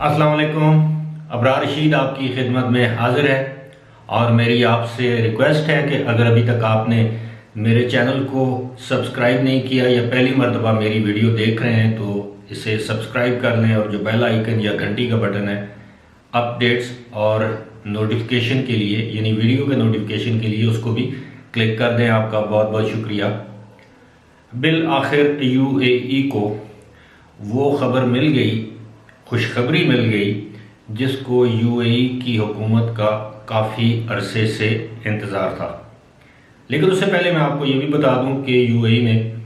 अस्सलाम वालेकुम। अबरार रशीद आपकी खिदमत में हाजिर है और मेरी आपसे रिक्वेस्ट है कि अगर अभी तक आपने मेरे चैनल को सब्सक्राइब नहीं किया या पहली मर्तबा मेरी वीडियो देख रहे हैं तो इसे सब्सक्राइब कर लें और जो बेल आइकन या घंटी का बटन है अपडेट्स और नोटिफिकेशन के लिए यानी वीडियो के नोटिफिकेशन के लिए उसको भी क्लिक कर दें। आपका बहुत बहुत शुक्रिया। बिल आखिर यूएई को वो खबर मिल गई, खुशखबरी मिल गई जिसको यूएई की हुकूमत का काफ़ी अरसे से इंतज़ार था। लेकिन उससे पहले मैं आपको ये भी बता दूं कि यूएई में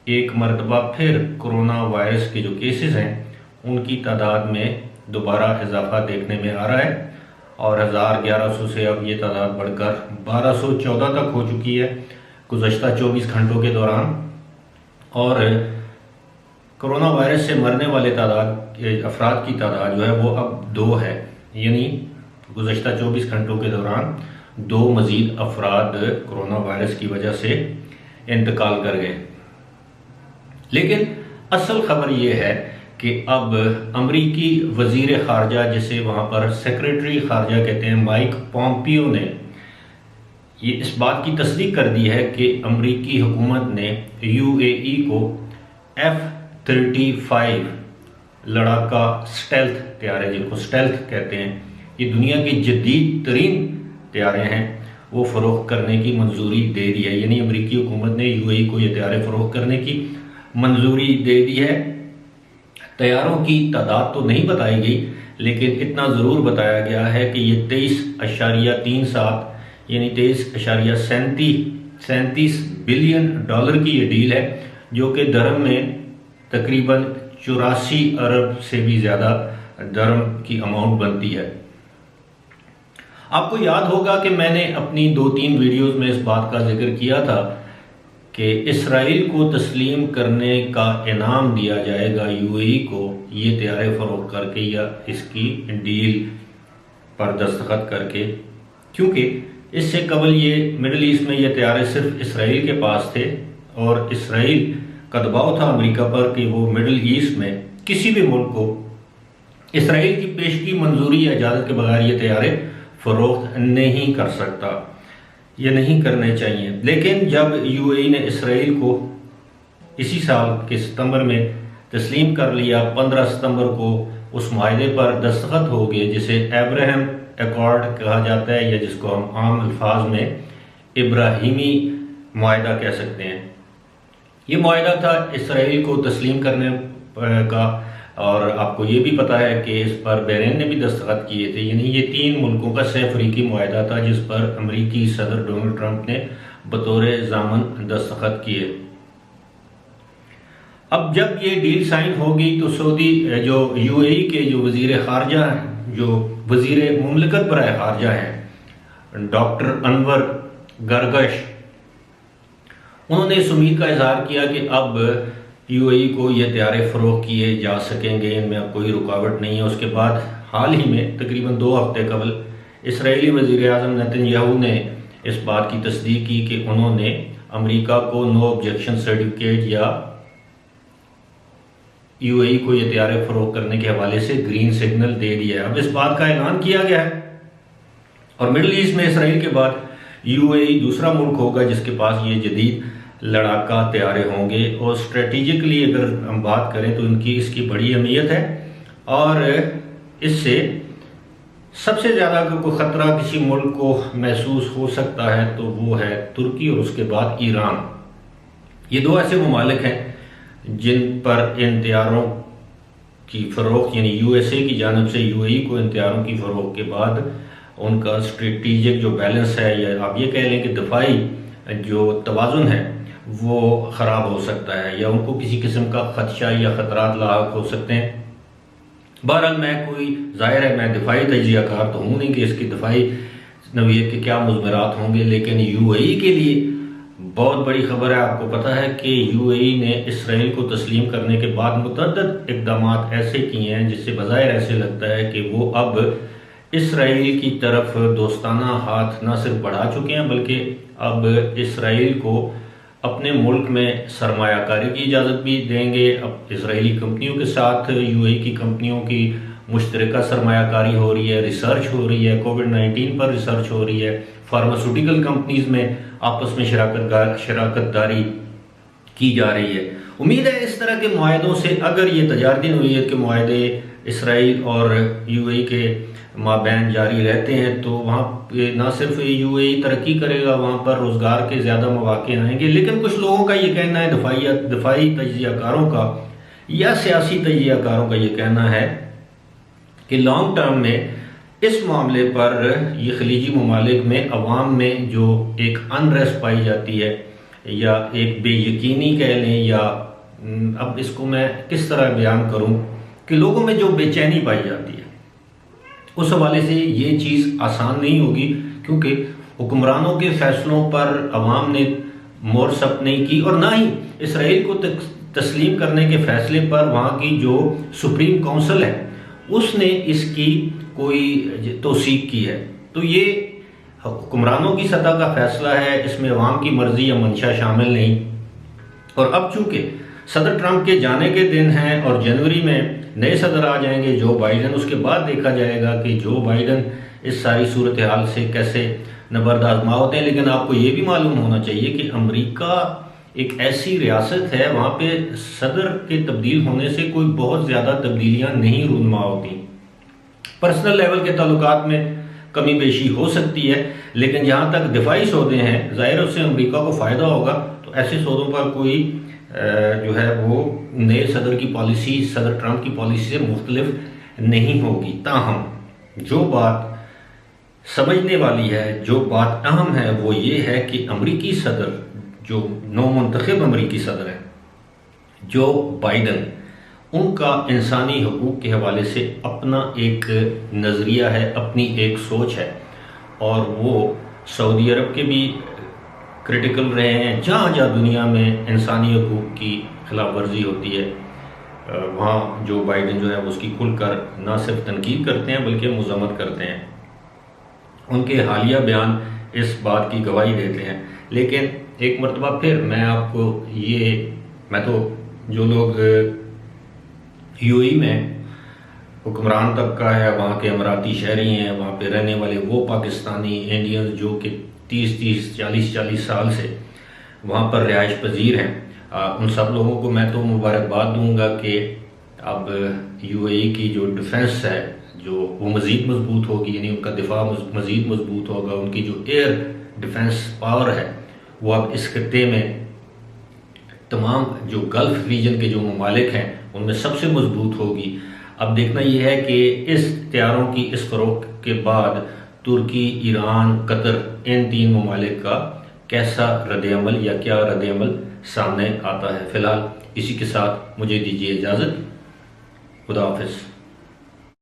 एक मरतबा फिर कोरोना वायरस के जो केसेस हैं उनकी तादाद में दोबारा इजाफा देखने में आ रहा है और 1100 से अब ये तादाद बढ़कर 1214 तक हो चुकी है गुज़श्ता 24 घंटों के दौरान। और कोरोना वायरस से मरने वाले अफराद की तादाद जो है वो अब 2 है, यानी गुज़श्ता 24 घंटों के दौरान 2 मज़ीद अफराद कोरोना वायरस की वजह से इंतकाल कर गए। लेकिन असल खबर ये है कि अब अमरीकी वज़ीर ख़ारजा, जिसे वहाँ पर सेक्रेटरी ख़ारजा कहते हैं, माइक पॉम्पियो ने ये इस बात की तस्दीक कर दी है कि अमरीकी हुकूमत ने यूएई को F-35 लड़ाका स्टेल्थ तैयारे, जिनको स्टेल्थ कहते हैं, ये दुनिया की जदीद तरीन तैयारे हैं, वो फ़रोख्त करने की मंजूरी दे दी है। यानी अमरीकी हुकूमत ने यूएई को ये तैयारे फ़रोख्त करने की मंजूरी दे दी है। तैयारों की तादाद तो नहीं बताई गई, लेकिन इतना ज़रूर बताया गया है कि ये 23.37 यानी 23.37 बिलियन डॉलर की ये डील है, जो कि दरम में तकरीबन 84 अरब से भी ज़्यादा दरम की अमाउंट बनती है। आपको याद होगा कि मैंने अपनी 2-3 वीडियोस में इस बात का जिक्र किया था कि इसराइल को तस्लीम करने का इनाम दिया जाएगा यूएई को, ये तैयारे फ़रोख्त करके या इसकी डील पर दस्तखत करके, क्योंकि इससे कबल ये मिडल ईस्ट में ये तैयारे सिर्फ इसराइल के पास थे और इसराइल का दबाव था अमेरिका पर कि वो मिडल ईस्ट में किसी भी मुल्क को इसराइल की पेशगी मंजूरी या इजाज़त के बगैर ये तैयारे फ़रोख्त नहीं कर सकता, ये नहीं करने चाहिए। लेकिन जब यूएई ने इसराइल को इसी साल के सितंबर में तस्लीम कर लिया, 15 सितंबर को उस माहदे पर दस्तखत हो गए जिसे अब्राहम एकॉर्ड कहा जाता है, या जिसको हम आम अल्फाज में इब्राहिमी माहदा कह सकते हैं। ये माहदा था इसराइल को तस्लीम करने का, और आपको ये भी पता है कि इस पर बहरीन ने भी दस्तखत किए थे। यानी ये 3 मुल्कों का सह अफ्रीकी माहदा था जिस पर अमरीकी सदर डोनाल्ड ट्रंप ने बतौर ज़ामन दस्तखत किए। अब जब ये डील साइन होगी तो सऊदी जो यूएई के जो वज़ीर ख़ारजा हैं, जो वज़ीर मुमलिकत बराए ख़ारजा हैं, डॉक्टर अनवर गरगश, उन्होंने इस उम्मीद का इजहार किया कि अब यूएई को ये तैयारे फ़रोख्त किए जा सकेंगे, इनमें अब कोई रुकावट नहीं है। उसके बाद हाल ही में तकरीबन 2 हफ्ते कबल इसराइली वज़ीर आज़म नेतन्याहू ने इस बात की तस्दीक की कि उन्होंने अमेरिका को नो ऑब्जेक्शन सर्टिफिकेट या यूएई को ये तैयारे फ़रोख्त करने के हवाले से ग्रीन सिग्नल दे दिया है। अब इस बात का ऐलान किया गया है और मिडल ईस्ट में इसराइल के बाद यूएई दूसरा मुल्क होगा जिसके पास ये जदीद लड़ाका तैयारे होंगे। और स्ट्रेटेजिकली अगर हम बात करें तो इसकी बड़ी अहमियत है, और इससे सबसे ज़्यादा अगर कोई ख़तरा किसी मुल्क को महसूस हो सकता है तो वो है तुर्की और उसके बाद ईरान। ये 2 ऐसे ममालिक हैं जिन पर इन तैयारों की फ़रोख्त, यानी यूएसए की जानिब से यूएई को इन तैयारों की फ़रोख्त के बाद उनका स्ट्रेटेजिक जो बैलेंस है, या आप ये कह लें कि दफाई जो तवाज़ुन है, वो ख़राब हो सकता है या उनको किसी किस्म का ख़दशा या ख़तरात लाहक हो सकते हैं। बहरहाल ज़ाहिर है मैं दिफाई तजियाकार तो हूँ नहीं कि इसकी दिफाई नवीयत के क्या मुज़मरात होंगे, लेकिन यूएई के लिए बहुत बड़ी खबर है। आपको पता है कि यूएई ने इसराइल को तस्लीम करने के बाद मुतअद्दिद इक़दामात ऐसे किए हैं जिससे बज़ाहिर ऐसे लगता है कि वो अब इसराइल की तरफ दोस्ताना हाथ न सिर्फ बढ़ा चुके हैं बल्कि अब इसराइल को अपने मुल्क में सरमायाकारी की इजाज़त भी देंगे। अब इसराइली कंपनियों के साथ यूएई की कंपनियों की मुश्तरका सरमायाकारी हो रही है, रिसर्च हो रही है, कोविड-19 पर रिसर्च हो रही है, फार्मास्यूटिकल कंपनीज में आपस में शराकतदारी की जा रही है। उम्मीद है इस तरह के मुआहदों से, अगर ये तजारती नौइयत के मुआहदे इसराइल और यूएई के माबैन जारी रहते हैं तो वहाँ पे ना सिर्फ यूएई तरक्की करेगा, वहाँ पर रोज़गार के ज़्यादा मौके आएंगे। लेकिन कुछ लोगों का ये कहना है, दफाई तजियाकारों का या सियासी तजियाकारों का ये कहना है कि लॉन्ग टर्म में इस मामले पर ये खलीजी ममालिक में अवाम में जो एक अनरेस्ट पाई जाती है या एक बेयकीनी कह लें, या अब इसको मैं किस तरह बयान करूं कि लोगों में जो बेचैनी पाई जाती है, उस हवाले से ये चीज़ आसान नहीं होगी, क्योंकि हुक्मरानों के फैसलों पर अवाम ने मोरसप नहीं की और ना ही इसराइल को तस्लीम करने के फैसले पर वहाँ की जो सुप्रीम काउंसिल है उसने इसकी कोई तौसीक की है। तो ये हुक्मरानों की सतह का फैसला है, इसमें अवाम की मर्जी या मंशा शामिल नहीं। और अब चूंकि सदर ट्रंप के जाने के दिन हैं और जनवरी में नए सदर आ जाएंगे जो बाइडन, उसके बाद देखा जाएगा कि जो बाइडन इस सारी सूरत हाल से कैसे नबर्द आजमा होते हैं। लेकिन आपको ये भी मालूम होना चाहिए कि अमेरिका एक ऐसी रियासत है, वहाँ पे सदर के तब्दील होने से कोई बहुत ज़्यादा तब्दीलियाँ नहीं रूनमा होती। पर्सनल लेवल के ताल्लुकात में कमी पेशी हो सकती है, लेकिन जहाँ तक दिफाई सौदे हैं, ज़ाहिर उससे अमेरिका को फ़ायदा होगा। तो ऐसे सौदों पर कोई जो है वो नए सदर की पॉलिसी, सदर ट्रंप की पॉलिसी से मुख्तलिफ नहीं होगी। ताहम जो बात समझने वाली है, जो बात अहम है, वो ये है कि अमरीकी सदर, जो नौमुंतखब अमरीकी सदर है जो बाइडन, उनका इंसानी हकूक़ के हवाले से अपना एक नज़रिया है, अपनी एक सोच है, और वो सऊदी अरब के भी क्रिटिकल रहे हैं। जहाँ जहाँ दुनिया में इंसानी हकूक़ की खिलाफ वर्जी होती है वहाँ जो बाइडन जो है उसकी खुलकर ना सिर्फ तनकीद करते हैं बल्कि मज़म्मत करते हैं। उनके हालिया बयान इस बात की गवाही देते हैं। लेकिन एक मरतबा फिर मैं तो जो लोग यूएई में हुक्मरान तबका है, वहाँ के अमराती शहरी हैं, वहाँ पे रहने वाले वो पाकिस्तानी इंडियन जो कि 30-30, 40-40 साल से वहाँ पर रिहाइश पजीर हैं, उन सब लोगों को मैं तो मुबारकबाद दूंगा कि अब यूएई की जो डिफेंस है जो वो मज़ीद मजबूत होगी, यानी उनका दिफा मज़ीद मजबूत होगा। उनकी जो एयर डिफेंस पावर है वो अब इस खत्ते में तमाम जो गल्फ़ रीजन के जो ममालिक हैं उनमें सबसे मजबूत होगी। अब देखना यह है कि इस तैयारों की इस फ़रोग़ के बाद तुर्की, ईरान, कतर, इन 3 ममालिक का कैसा रद्द-ए-अमल या क्या रद्द-ए-अमल सामने आता है। फ़िलहाल इसी के साथ मुझे दीजिए इजाज़त। खुदा हाफ़िज़।